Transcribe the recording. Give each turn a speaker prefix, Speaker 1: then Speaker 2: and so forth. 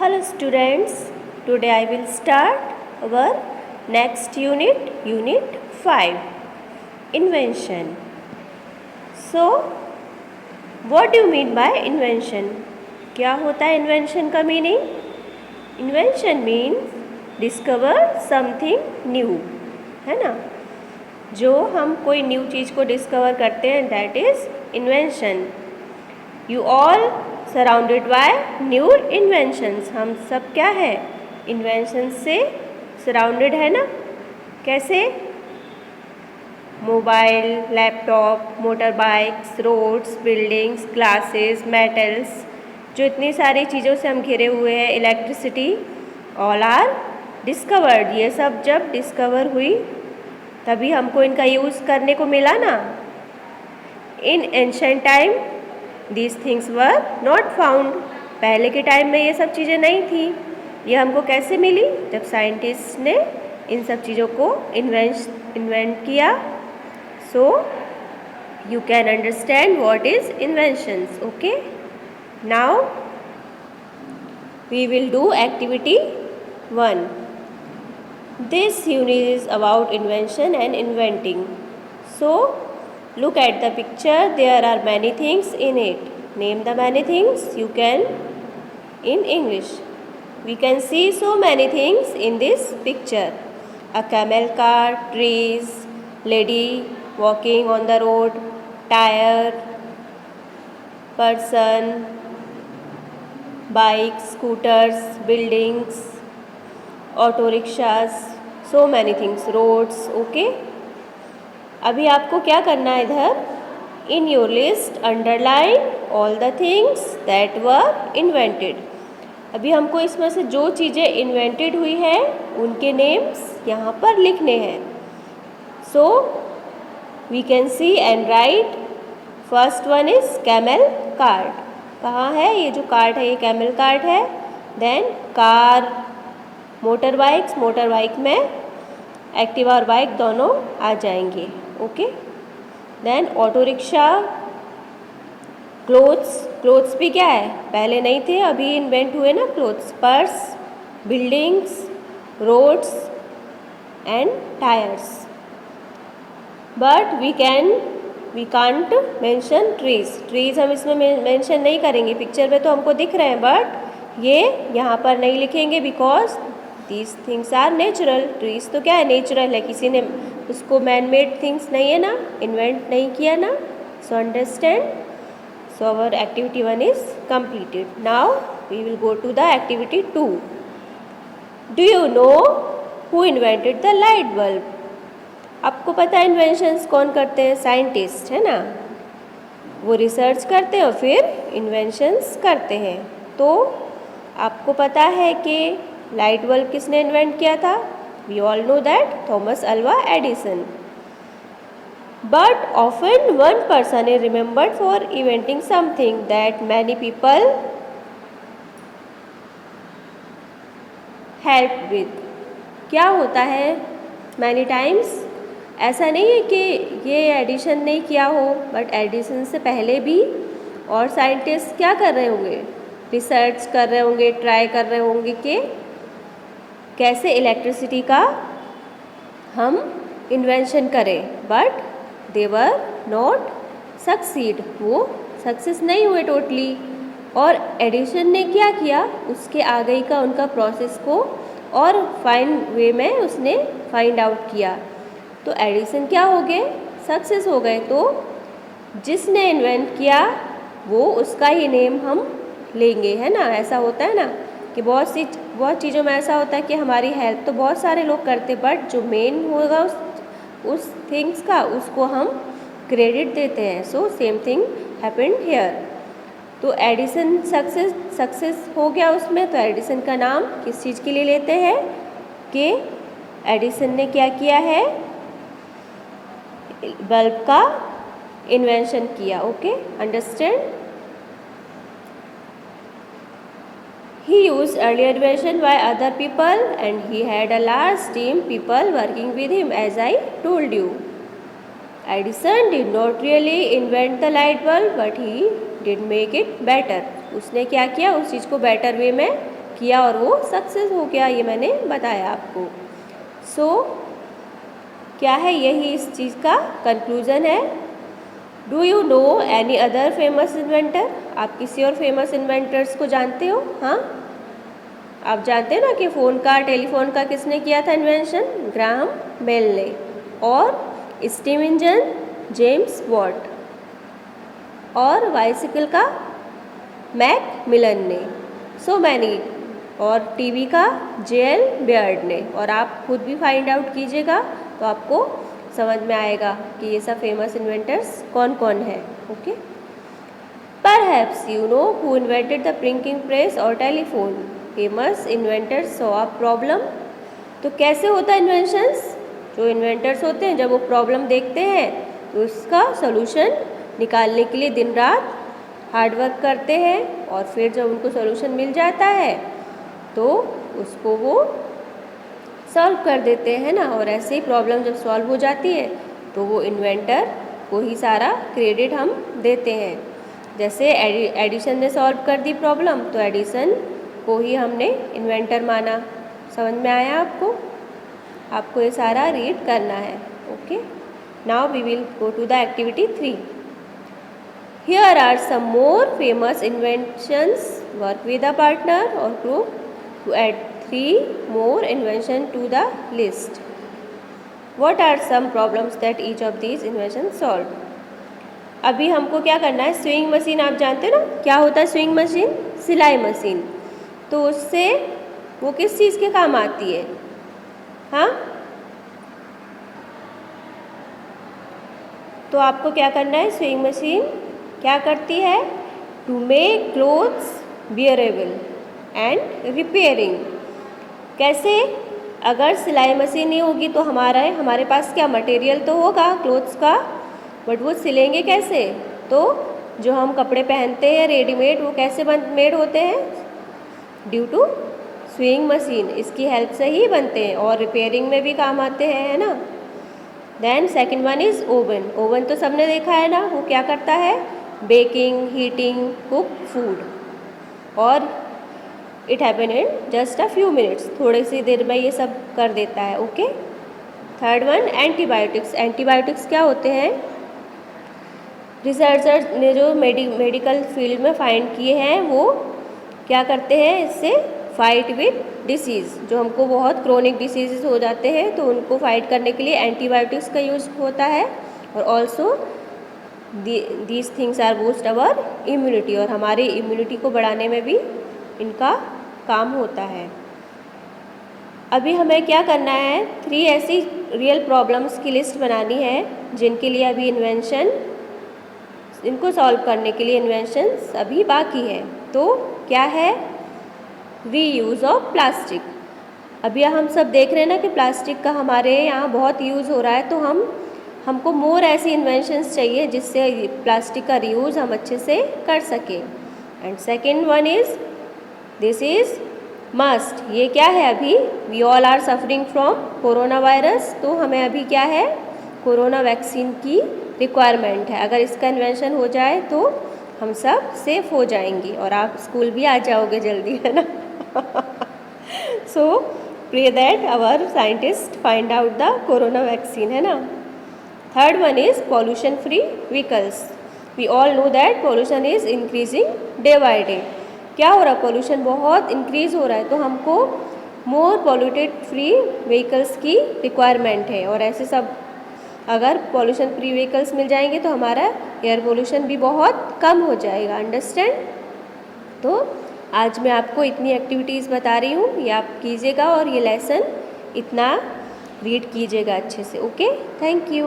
Speaker 1: Hello students, today I will start our next unit 5, invention. So, what do you mean by invention? क्या होता है invention का meaning? Invention means discover something new, है ना? जो हम कोई न्यू चीज़ को डिस्कवर करते हैं that is invention. You all surrounded by new inventions. हम सब क्या है? इन्वेंशंस से सराउंडेड है ना. कैसे? Mobile, laptop, motor bikes, roads, buildings, glasses, metals, जो इतनी सारी चीज़ों से हम घिरे हुए हैं, इलेक्ट्रिसिटी, ऑल आर डिस्कवर्ड. ये सब जब डिस्कवर हुई तभी हमको इनका यूज़ करने को मिला ना. इन ancient time These things were not found. पहले के टाइम में ये सब चीज़ें नहीं थी. ये हमको कैसे मिली? जब साइंटिस्ट ने इन सब चीज़ों को इन्वेंट किया. So you can understand what is inventions. Okay, now we will do activity 1. This unit is about invention and inventing. So look at the picture. There are many things in it. Name the many things you can in English. We can see so many things in this picture. A camel car, trees, lady walking on the road, tire, person, bikes, scooters, buildings, auto rickshaws, so many things, roads. Okay. अभी आपको क्या करना है? इधर in your list underline all the things that were invented. अभी हमको इसमें से जो चीज़ें इन्वेंटेड हुई हैं उनके नेम्स यहाँ पर लिखने हैं. So we can see and write. First one is camel cart. कहाँ है ये जो कार्ट है? ये कैमल कार्ट है. Then car, motor bikes, motor bike में एक्टिवा और बाइक दोनों आ जाएंगे. Okay. Then auto rickshaw, clothes. Clothes भी क्या है? पहले नहीं थे, अभी इन्वेंट हुए ना clothes. Purse, buildings, roads and tyres. But we can't mention trees. Trees हम इसमें मेंशन नहीं करेंगे. पिक्चर में तो हमको दिख रहे हैं बट ये यहाँ पर नहीं लिखेंगे because these things are natural. Trees तो क्या है? नेचुरल है. किसी ने उसको मैन मेड थिंग्स नहीं है ना, इन्वेंट नहीं किया ना. So understand. So our activity 1 is completed. Now we will go to the activity 2. Do you know who invented the light bulb? आपको पता है इन्वेंशंस कौन करते हैं? साइंटिस्ट, है ना. वो रिसर्च करते हैं और फिर इन्वेंशंस करते हैं. तो आपको पता है कि लाइट बल्ब किसने इन्वेंट किया था? We all know that Thomas Alva Edison. But often one person is remembered for inventing something that many people helped with. क्या होता है? Many times ऐसा नहीं है कि ये एडिशन नहीं किया हो, बट एडिशन से पहले भी और साइंटिस्ट क्या कर रहे होंगे? रिसर्च कर रहे होंगे, ट्राई कर रहे होंगे कि कैसे इलेक्ट्रिसिटी का हम इन्वेंशन करें. But they were not succeed. वो सक्सेस नहीं हुए टोटली. और एडिशन ने क्या किया? उसके आगे का उनका प्रोसेस को और फाइन वे में उसने फाइंड आउट किया. तो एडिशन क्या हो गए? सक्सेस हो गए. तो जिसने इन्वेंट किया वो उसका ही नेम हम लेंगे, है ना. ऐसा होता है ना कि बहुत चीज़ों में ऐसा होता है कि हमारी हेल्प तो बहुत सारे लोग करते, बट जो मेन होगा उस थिंग्स का उसको हम क्रेडिट देते हैं. So same thing happened here. तो एडिसन सक्सेस हो गया उसमें. तो एडिसन का नाम किस चीज़ के लिए लेते हैं? कि एडिसन ने क्या किया है? बल्ब का इन्वेंशन किया. Okay, understand. He used earlier invention by other people and he had a large team people working with him, as I told you. Edison did not really invent the light bulb but he did make it better. उसने क्या किया? उस चीज़ को better way में किया और वो success हो गया, ये मैंने बताया आपको। सो क्या है, यही इस चीज़ का कंक्लूज़न है। Do you no any other famous inventor? आप किसी और फेमस इन्वेंटर्स को जानते हो? हाँ, आप जानते हैं ना कि फ़ोन का, टेलीफोन का किसने किया था इन्वेंशन? ग्राहम बेल ने। और स्टीम इंजन जेम्स वॉट। और बाइसिकल का मैक मिलन ने। So many. और टीवी का जेएल बेयर्ड ने। और आप खुद भी फाइंड आउट कीजिएगा तो आपको समझ में आएगा कि ये सब फेमस इन्वेंटर्स कौन कौन है। Okay, perhaps you know who invented the printing press और telephone? Famous inventors saw a problem. तो कैसे होता है इन्वेंशंस? जो इन्वेंटर्स होते हैं जब वो प्रॉब्लम देखते हैं तो उसका सोल्यूशन निकालने के लिए दिन रात हार्ड वर्क करते हैं, और फिर जब उनको सोल्यूशन मिल जाता है तो उसको वो सॉल्व कर देते हैं ना। और ऐसे ही प्रॉब्लम जब सॉल्व हो जाती है तो वो इन्वेंटर को ही सारा क्रेडिट हम देते हैं। जैसे एडिसन ने सॉल्व कर दी प्रॉब्लम तो एडिसन को ही हमने इन्वेंटर माना। समझ में आया आपको? आपको ये सारा रीड करना है। Okay, now we will go to the activity 3। Here are some more famous inventions. Work with a partner or group to add 3 more inventions to the list. What are some problems that each of these inventions solved? अभी हमको क्या करना है, swing machine आप जानते हो ना, क्या होता है स्विंग मशीन? सिलाई मशीन। तो उससे वो किस चीज़ के काम आती है? हाँ, तो आपको क्या करना है, स्विंग मशीन क्या करती है? To make clothes wearable and repairing. कैसे? अगर सिलाई मशीन नहीं होगी तो हमारे पास क्या मटेरियल तो होगा क्लोथ्स का, बट वो सिलेंगे कैसे? तो जो हम कपड़े पहनते हैं रेडीमेड वो कैसे मेड होते हैं? ड्यू टू स्विंग मशीन, इसकी हेल्प से ही बनते हैं और रिपेयरिंग में भी काम आते हैं, है ना। Then second one is oven. Oven तो सबने देखा है ना, वो क्या करता है? बेकिंग, हीटिंग, कुक फूड, और it happen in just a few minutes, थोड़ी सी देर में ये सब कर देता है। Okay, third one antibiotics. Antibiotics क्या होते हैं? रिसर्चर्स ने जो मेडिकल फील्ड में फाइंड किए हैं वो क्या करते हैं, इससे फाइट विद डिसीज़। जो हमको बहुत क्रोनिक डिसीज़ हो जाते हैं तो उनको फाइट करने के लिए एंटीबायोटिक्स का यूज़ होता है। और also these things are boost our immunity, और हमारी इम्यूनिटी को बढ़ाने में भी इनका काम होता है। अभी हमें क्या करना है, 3 ऐसी रियल प्रॉब्लम्स की लिस्ट बनानी है जिनके लिए अभी इन्वेंशन, इनको सॉल्व करने के लिए इन्वेंशंस अभी बाकी है। तो क्या है? Reuse of plastic. अभी हम सब देख रहे हैं ना कि प्लास्टिक का हमारे यहाँ बहुत यूज़ हो रहा है, तो हमको मोर ऐसी इन्वेंशंस चाहिए जिससे प्लास्टिक का रीयूज़ हम अच्छे से कर सकें। And second one is this is must. ये क्या है? अभी we all are suffering from corona virus, तो हमें अभी क्या है, कोरोना वैक्सीन की रिक्वायरमेंट है। अगर इसका इन्वेंशन हो जाए तो हम सब सेफ हो जाएंगे और आप स्कूल भी आ जाओगे जल्दी, है ना। So pray that our scientist find out the corona vaccine, है ना। Third one is pollution free vehicles. We all know that pollution is increasing day by day. क्या हो रहा है? पॉल्यूशन बहुत इंक्रीज़ हो रहा है, तो हमको मोर पॉल्यूटेड फ्री व्हीकल्स की रिक्वायरमेंट है। और ऐसे सब अगर पॉल्यूशन फ्री व्हीकल्स मिल जाएंगे तो हमारा एयर पोल्यूशन भी बहुत कम हो जाएगा। अंडरस्टैंड? तो आज मैं आपको इतनी एक्टिविटीज़ बता रही हूँ, ये आप कीजिएगा और ये लेसन इतना रीड कीजिएगा अच्छे से। Okay, thank you.